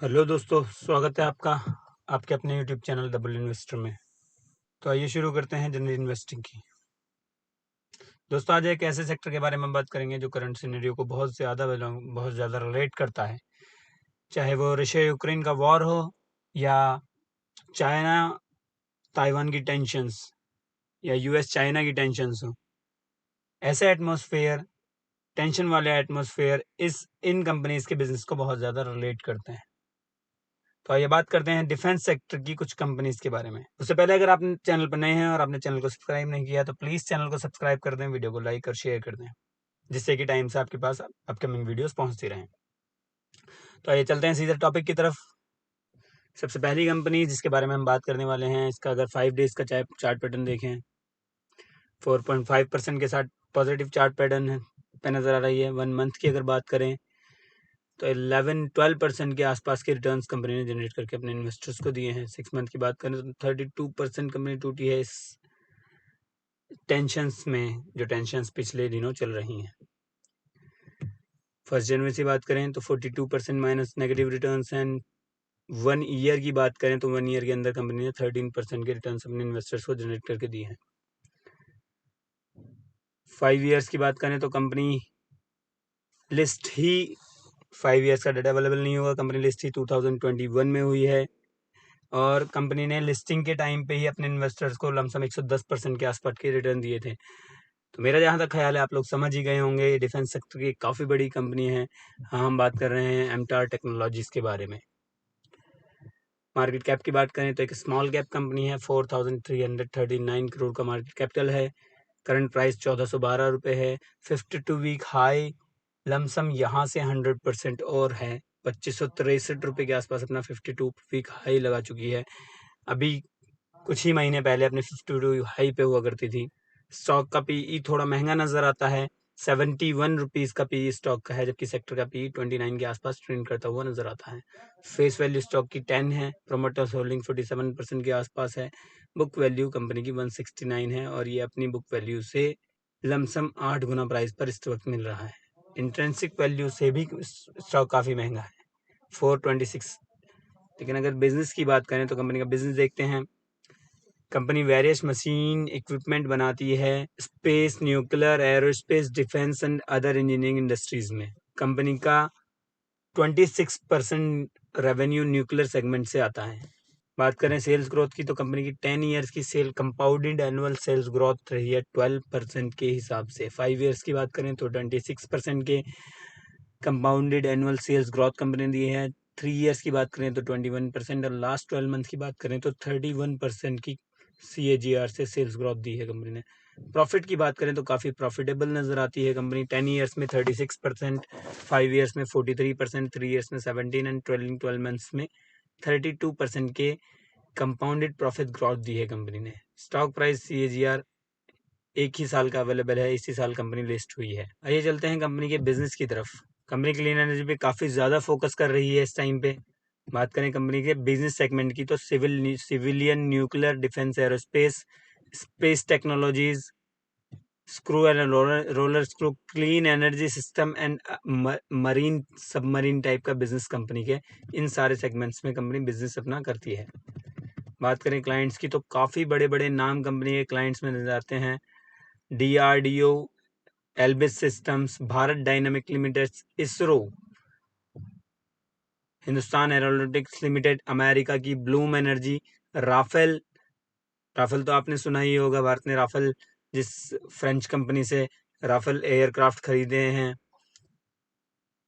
Hello दोस्तों, स्वागत है आपका आपके अपने यूट्यूब चैनल डबल इन्वेस्टर में। तो आइए शुरू करते हैं जनरल इन्वेस्टिंग की। दोस्तों, आज एक ऐसे सेक्टर के बारे में बात करेंगे जो करंट सिनेरियो को बहुत ज़्यादा रिलेट करता है। चाहे वो रशिया यूक्रेन का वॉर हो या चाइना ताइवान की टेंशंस या यूएस चाइना की टेंशंस हो। ऐसे एटमॉस्फेयर, टेंशन वाले एटमॉस्फेयर इन कंपनीज के बिजनेस को बहुत ज़्यादा रिलेट करते हैं। तो आइए बात करते हैं डिफेंस सेक्टर की कुछ कंपनीज के बारे में। उससे पहले अगर आप चैनल पर नए हैं और आपने चैनल को सब्सक्राइब नहीं किया तो प्लीज चैनल को सब्सक्राइब कर दें, वीडियो को लाइक और शेयर कर दें, जिससे कि टाइम से आपके पास अपकमिंग वीडियोस पहुंचती रहें। तो आइए चलते हैं सीधे टॉपिक की तरफ। सबसे पहली कंपनी जिसके बारे में हम बात करने वाले हैं, इसका अगर 5 डेज का चार्ट पैटर्न देखें, 4.5% के साथ पॉजिटिव चार्ट पैटर्न पे नजर आ रही है। 1 मंथ की अगर बात करें तो 11-12% के आसपास के रिटर्न्स कंपनी ने जनरेट करके अपने इन्वेस्टर्स को दिए हैं। 6 मंथ की बात करें तो 32% कंपनी टूटी है इस टेंशंस में, जो टेंशंस पिछले दिनों चल रही हैं। 1 जनवरी से बात करें तो 42% minus negative returns and 1 year की बात करें तो 1 ईयर के अंदर कंपनी ने 13% के रिटर्न्स अपने इन्वेस्टर्स को जनरेट करके दिए हैं। 5 ईयर्स की बात करें तो कंपनी लिस्ट ही 5 ईयर्स का डाटा अवेलेबल नहीं होगा। कंपनी लिस्ट ही 2021 में हुई है और कंपनी ने लिस्टिंग के टाइम पे ही अपने इन्वेस्टर्स को लमसम 110% के आसपास के रिटर्न दिए थे। तो मेरा जहाँ तक ख्याल है आप लोग समझ ही गए होंगे, डिफेंस सेक्टर की काफ़ी बड़ी कंपनी है। हाँ, हम बात कर रहे हैं एमटार टेक्नोलॉजीज के बारे में। मार्केट कैप की बात करें तो एक स्मॉल कैप कंपनी है। 4,339 करोड़ का मार्केट कैपिटल है। करंट प्राइस 1412 रुपये है। 52 वीक हाई लमसम यहाँ से 100% और है। 2563 रुपये के आसपास अपना 52 वीक हाई लगा चुकी है। अभी कुछ ही महीने पहले अपने 52 हाई पे हुआ करती थी। स्टॉक का पीई थोड़ा महंगा नजर आता है। 71 रुपीज का पीई स्टॉक का है, जबकि सेक्टर का पीई 29 के आसपास ट्रेंड करता हुआ नजर आता है। फेस वैल्यू स्टॉक की 10 है। प्रोमोटर्स होल्डिंग 47% के आसपास है। बुक वैल्यू कंपनी की 169 है और ये अपनी बुक वैल्यू से लमसम 8 गुना प्राइस पर इस वक्त मिल रहा है। इंट्रेंसिक वैल्यू से भी स्टॉक काफी महंगा है, 426। लेकिन अगर बिजनेस की बात करें तो कंपनी का बिजनेस देखते हैं। कंपनी वेरियस मशीन इक्विपमेंट बनाती है space, nuclear, aerospace, defence and other engineering industries में। कंपनी का 26% रेवेन्यू न्यूक्लियर सेगमेंट से आता है। बात करें सेल्स ग्रोथ की तो कंपनी की 10 ईयर्स की sale compounded annual sales growth रही है 12% के हिसाब से। 5 ईयर्स की बात करें तो 26% के compounded annual sales growth company ने दी है। 3 ईयर्स की बात करें तो 21% और लास्ट 12 मंथ की बात करें तो 31% की CAGR से सेल्स ग्रोथ दी है कंपनी ने। प्रॉफिट की बात करें तो काफ़ी प्रॉफिटेबल नज़र आती है कंपनी। 10 ईयर्स में 36%, 5 ईयर्स में 43%, 3 ईयर्स में 17 एंड 12 मंथ्स में 32% के कंपाउंडेड प्रॉफिट ग्रोथ दी है कंपनी ने। स्टॉक प्राइस CAGR एक ही साल का अवेलेबल है, इसी साल कंपनी लिस्ट हुई है। आइए चलते हैं कंपनी के बिजनेस की तरफ। कंपनी क्लीन एनर्जी पे काफ़ी ज़्यादा फोकस कर रही है इस टाइम पे। बात करें कंपनी के बिजनेस सेगमेंट की तो civilian, nuclear, defence, aerospace, space technologies, screw and roller screw, clean energy system and marine submarine type का बिजनेस कंपनी के इन सारे सेगमेंट्स में कंपनी बिजनेस अपना करती है। बात करें क्लाइंट्स की तो काफ़ी बड़े बड़े नाम कंपनी के क्लाइंट्स में नजर आते हैं। DRDO, Elbit systems, Bharat dynamic limited, ISRO, Hindustan aeronautics limited, America की ब्लूम एनर्जी, राफेल। राफेल तो आपने सुना ही होगा, भारत ने राफेल जिस फ्रेंच कंपनी से राफेल एयरक्राफ्ट खरीदे हैं।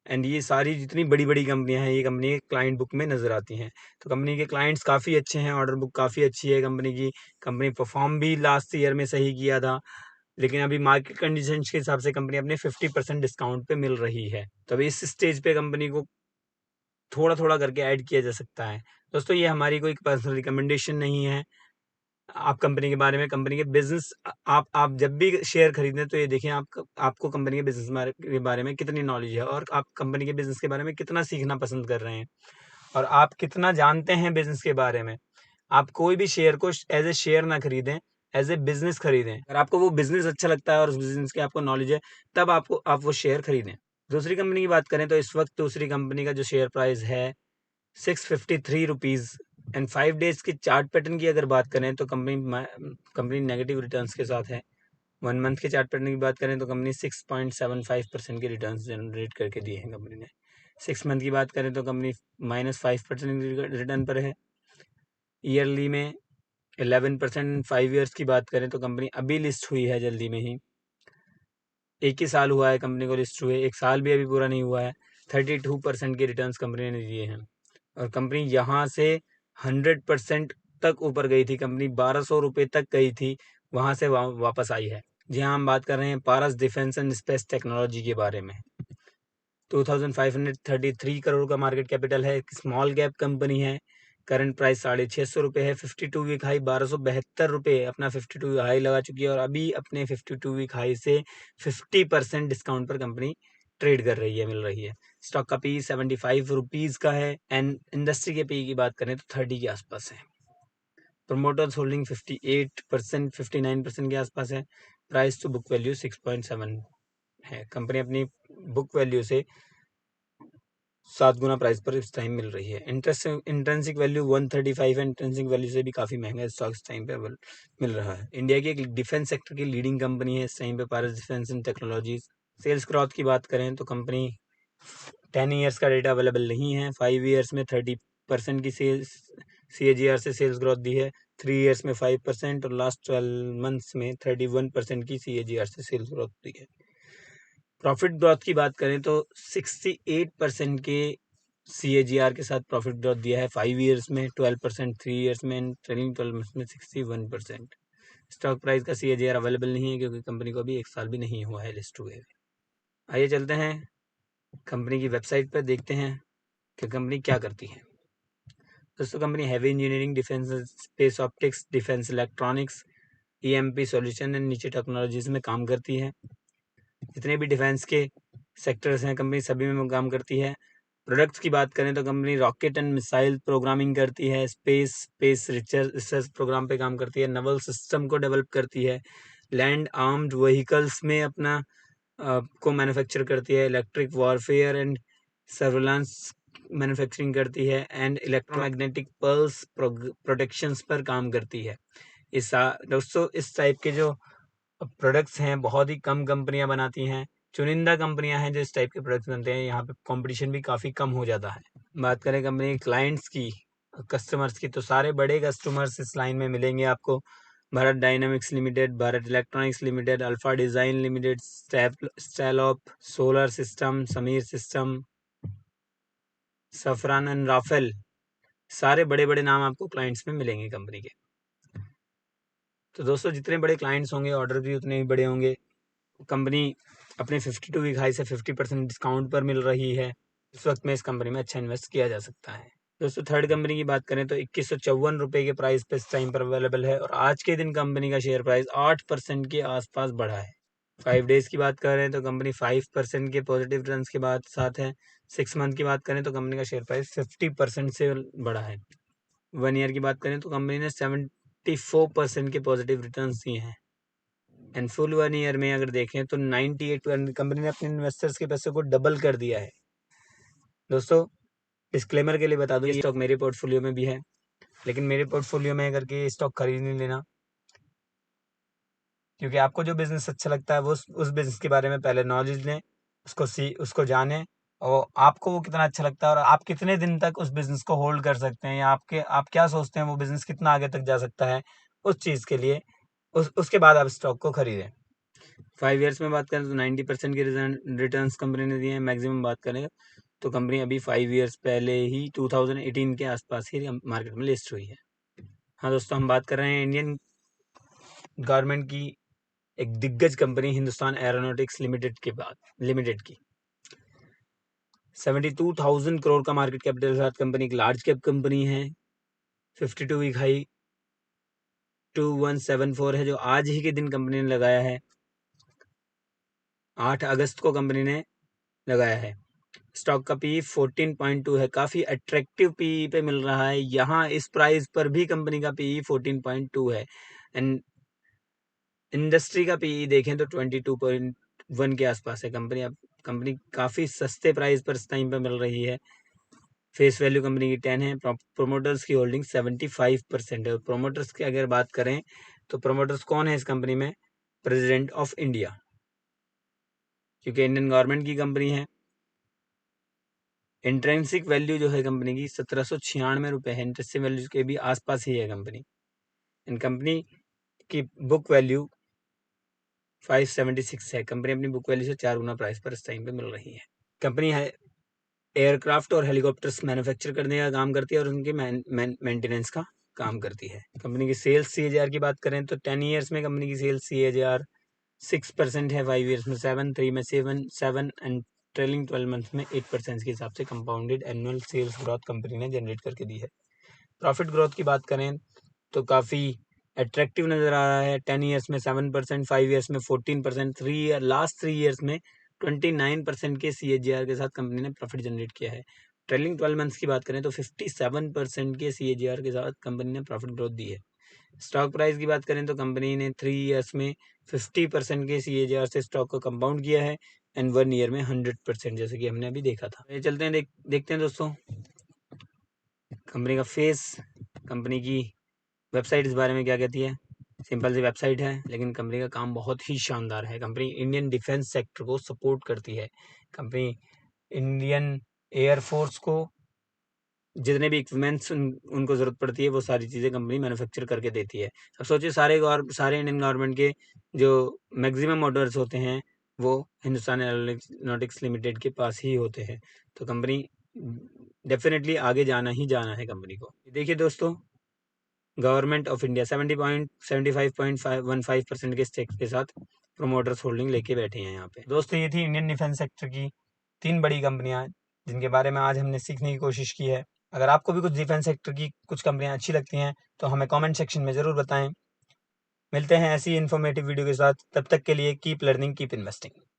एंड ये सारी जितनी बड़ी बड़ी कंपनियां हैं ये कंपनी के क्लाइंट बुक में नजर आती हैं। तो कंपनी के क्लाइंट्स काफ़ी अच्छे हैं, ऑर्डर बुक काफ़ी अच्छी है कंपनी की। कंपनी परफॉर्म भी लास्ट ईयर में सही किया था, लेकिन अभी मार्केट कंडीशंस के हिसाब से कंपनी अपने 50% डिस्काउंट पे मिल रही है। तो अभी इस स्टेज पे कंपनी को थोड़ा थोड़ा करके ऐड किया जा सकता है। दोस्तों, ये हमारी कोई पर्सनल रिकमेंडेशन नहीं है। आप कंपनी के बारे में, कंपनी के बिजनेस, आप जब भी शेयर खरीदें तो ये देखें आपको कंपनी के बिजनेस के बारे में कितनी नॉलेज है और आप कंपनी के बिजनेस के बारे में कितना सीखना पसंद कर रहे हैं और आप कितना जानते हैं बिजनेस के बारे में। आप कोई भी शेयर को एज ए शेयर ना खरीदें, एज ए बिजनेस खरीदें। अगर आपको वो बिजनेस अच्छा लगता है और उस बिजनेस की आपको नॉलेज है, तब आप वो शेयर खरीदें। दूसरी कंपनी की बात करें तो इस वक्त दूसरी कंपनी का जो शेयर प्राइस है ₹653 एंड 5 डेज के चार्ट पैटर्न की अगर बात करें तो कंपनी नेगेटिव रिटर्न्स के साथ है। 1 मंथ के चार्ट पैटर्न की बात करें तो कंपनी 6.75% के रिटर्न्स जनरेट करके दिए हैं कंपनी ने। 6 मंथ की बात करें तो कंपनी -5% रिटर्न पर है। ईयरली में 11%। 5 ईयर्स की बात करें तो कंपनी अभी लिस्ट हुई है जल्दी में ही, 1 ही साल हुआ है कंपनी को लिस्ट हुए, 1 साल भी अभी पूरा नहीं हुआ है। 32% के रिटर्न्स कंपनी ने दिए हैं और कंपनी यहाँ से 100% तक ऊपर गई थी। कंपनी 1200 रुपये तक गई थी, वहाँ से वापस आई है। जी हाँ, हम बात कर रहे हैं पारस डिफेंस एंड स्पेस टेक्नोलॉजी के बारे में। 2533 करोड़ का मार्केट कैपिटल है, एक स्मॉल कैप कंपनी है। करंट प्राइस 650 रुपये है। 52 वीक हाई 1272 रुपये अपना 52 हाई लगा चुकी है और अभी अपने 52 वीक हाई से 50% डिस्काउंट पर कंपनी ट्रेड कर रही है, मिल रही है। स्टॉक का पी 75 रुपीज़ का है एंड इंडस्ट्री के पी की बात करें तो 30 के आसपास है। प्रोमोटर्स होल्डिंग 58%, 59% के आसपास है। प्राइस टू बुक वैल्यू 6.7 है। कंपनी अपनी बुक वैल्यू से 7 गुना प्राइस पर इस टाइम मिल रही है। इंट्रेंसिक वैल्यू 135 है, इंट्रेंसिक वैल्यू से भी काफ़ी महंगा स्टॉक इस टाइम पे मिल रहा है। इंडिया की एक डिफेंस सेक्टर की लीडिंग कंपनी है इस टाइम पे, Paras Defence and Technologies. Sales growth की बात करें तो कंपनी 10 ईयर्स का डेटा अवेलेबल नहीं है। 5 ईयर्स में 30% की सेल्स CAGR से सेल्स ग्रोथ दी है। 3 ईयर्स में 5% और लास्ट 12 मंथ्स में 31% की CAGR से सेल्स ग्रोथ दी है। प्रॉफिट ग्रोथ की बात करें तो 68% के CAGR के साथ प्रॉफिट ग्रोथ दिया है। 5 ईयर्स में 12%, 3 ईयर्स में एंड ट्रेलिंग 12 मंथ्स में 61%। स्टॉक प्राइस का CAGR अवेलेबल नहीं है क्योंकि कंपनी को अभी 1 साल भी नहीं हुआ है लिस्ट हुए। आइए चलते हैं कंपनी की वेबसाइट पर, देखते हैं कि कंपनी क्या करती है। दोस्तों, company heavy engineering, defence space optics, defence electronics, EMP solution and नीचे टेक्नोलॉजीज में काम करती है। जितने भी डिफेंस के सेक्टर्स हैं कंपनी सभी में काम करती है। प्रोडक्ट्स की बात करें तो company rocket and missile programming करती है, स्पेस रिसर्च प्रोग्राम पे काम करती है, नवल सिस्टम को डेवलप करती है, लैंड आर्म्ड व्हीकल्स में अपना को मैन्युफैक्चर करती है, electric warfare and surveillance manufacturing करती है एंड इलेक्ट्रोमैग्नेटिक पल्स प्रोटेक्शंस पर काम करती है। दोस्तों, इस टाइप के जो प्रोडक्ट्स हैं बहुत ही कम कंपनियां बनाती हैं, चुनिंदा कंपनियां हैं जो इस टाइप के प्रोडक्ट्स बनते हैं। यहाँ पे कंपटीशन भी काफ़ी कम हो जाता है। बात करें कंपनी क्लाइंट्स की, कस्टमर्स की, तो सारे बड़े कस्टमर्स इस लाइन में मिलेंगे आपको। Bharat Dynamics Limited, Bharat Electronics Limited, Alpha Design Limited, स्टेलॉप, Solar System, Sameer System, Safran and Rafael, सारे बड़े बड़े नाम आपको क्लाइंट्स में मिलेंगे कंपनी के। तो दोस्तों, जितने बड़े क्लाइंट्स होंगे ऑर्डर भी उतने ही बड़े होंगे। कंपनी अपने 52 वीक हाई से 50% डिस्काउंट पर मिल रही है। इस वक्त में इस कंपनी में अच्छा इन्वेस्ट किया जा सकता है। दोस्तों, थर्ड कंपनी की बात करें तो 2154 रुपये के प्राइस पे इस टाइम पर अवेलेबल है और आज के दिन कंपनी का शेयर प्राइस 8% के आसपास बढ़ा है। 5 डेज की बात करें तो कंपनी 5% के पॉजिटिव रिटर्न्स के बाद साथ है। 6 मंथ की बात करें तो कंपनी का शेयर प्राइस 50% से बढ़ा है। 1 ईयर की बात करें तो कंपनी ने 74% के पॉजिटिव रिटर्न्स दिए हैं एंड फुल 1 ईयर में अगर देखें तो 98% कंपनी ने अपने इन्वेस्टर्स के पैसे को डबल कर दिया है। दोस्तों, डिस्क्लेमर के लिए बता दूं, ये स्टॉक मेरे पोर्टफोलियो में भी है, लेकिन मेरे पोर्टफोलियो में करके ये स्टॉक खरीद नहीं लेना, क्योंकि आपको जो बिजनेस अच्छा लगता है वो उस बिजनेस के बारे में पहले नॉलेज लें, उसको जानें और आपको वो कितना अच्छा लगता है और आप कितने दिन तक उस बिजनेस को होल्ड कर सकते हैं या आप क्या सोचते हैं वो बिजनेस कितना आगे तक जा सकता है, उस चीज़ के लिए उसके बाद आप स्टॉक को खरीदें। 5 ईयर्स में बात करें तो 90% के रिटर्न्स कंपनी ने दिए हैं। मैक्सिमम बात करें तो कंपनी अभी 5 ईयर्स पहले ही 2018 के आसपास ही मार्केट में लिस्ट हुई है। हाँ दोस्तों, हम बात कर रहे हैं इंडियन गवर्नमेंट की एक दिग्गज कंपनी हिंदुस्तान एरोनॉटिक्स लिमिटेड की। 72,000 करोड़ का मार्केट कैपिटल के साथ कंपनी एक लार्ज कैप कंपनी है। 52 वीक हाई 2174 है जो आज ही के दिन कंपनी ने लगाया है। 8 अगस्त को कंपनी ने लगाया है। स्टॉक का पी 14.2 है, काफ़ी अट्रैक्टिव पी पे मिल रहा है। यहाँ इस प्राइस पर भी कंपनी का पी 14.2 है एंड इंडस्ट्री का पी देखें तो 22.1 के आसपास है। कंपनी काफ़ी सस्ते प्राइस पर इस टाइम पे मिल रही है। फेस वैल्यू कंपनी की 10 है। प्रोमोटर्स की होल्डिंग 75% है। प्रोमोटर्स की अगर बात करें तो प्रोमोटर्स कौन है इस कंपनी में? प्रेसिडेंट ऑफ इंडिया, क्योंकि इंडियन गवर्नमेंट की कंपनी है। इंट्रेंसिक वैल्यू जो है कंपनी की 1796 रुपये है। इंट्रेंसिक वैल्यू के भी आसपास ही है कंपनी। इन कंपनी की बुक वैल्यू 576 है। कंपनी अपनी बुक वैल्यू से 4 गुना प्राइस पर इस टाइम पे मिल रही है। कंपनी है एयरक्राफ्ट और हेलीकॉप्टर्स मैन्युफैक्चर करने का काम करती है और उनके मेंटेनेंस का काम करती है। कंपनी की सेल्स CAGR की बात करें तो 10 ईयर्स में कंपनी की सेल्स CAGR 6% है, 5 ईयर्स में 7, 3 में 7 एंड ट्रेलिंग 12 मंथ्स में 8% के हिसाब से compounded annual sales growth company ने जनरेट करके दी है। प्रॉफिट ग्रोथ की बात करें तो काफ़ी अट्रैक्टिव नज़र आ रहा है। 10 ईयर्स में 7%, 5 ईयर्स में 14%, लास्ट 3 ईयर्स में 29% के CAGR के साथ कंपनी ने प्रॉफिट जनरेट किया है। ट्रेलिंग 12 मंथ्स की बात करें तो 57% के CAGR के साथ कंपनी ने प्रॉफिट ग्रोथ दी है। स्टॉक प्राइस की बात करें तो कंपनी ने 3 ईयर्स में 50% के CAGR से स्टॉक को कंपाउंड किया है एंड 1 ईयर में 100%, जैसे कि हमने अभी देखा था। ये चलते हैं देखते हैं दोस्तों कंपनी का फेस, कंपनी की वेबसाइट इस बारे में क्या कहती है। सिंपल सी वेबसाइट है, लेकिन कंपनी का काम बहुत ही शानदार है। कंपनी इंडियन डिफेंस सेक्टर को सपोर्ट करती है। कंपनी इंडियन एयरफोर्स को जितने भी इक्विपमेंट्स उनको ज़रूरत पड़ती है वो सारी चीज़ें कंपनी मैन्युफैक्चर करके देती है। अब सोचिए सारे इंडियन गवर्नमेंट के जो मैक्सिमम ऑर्डर्स होते हैं वो हिंदुस्तान एरोनॉटिक्स लिमिटेड के पास ही होते हैं। तो कंपनी डेफिनेटली आगे जाना ही जाना है कंपनी को। देखिए दोस्तों, गवर्नमेंट ऑफ इंडिया 75.15% के स्टेक के साथ प्रोमोटर्स होल्डिंग लेके बैठे हैं यहाँ पे। दोस्तों ये थी इंडियन डिफेंस सेक्टर की 3 बड़ी कंपनियां जिनके बारे में आज हमने सीखने की कोशिश की है। अगर आपको भी कुछ डिफेंस सेक्टर की कुछ कंपनियां अच्छी लगती हैं तो हमें कमेंट सेक्शन में ज़रूर बताएं। मिलते हैं ऐसी इन्फॉर्मेटिव वीडियो के साथ, तब तक के लिए कीप लर्निंग कीप इन्वेस्टिंग।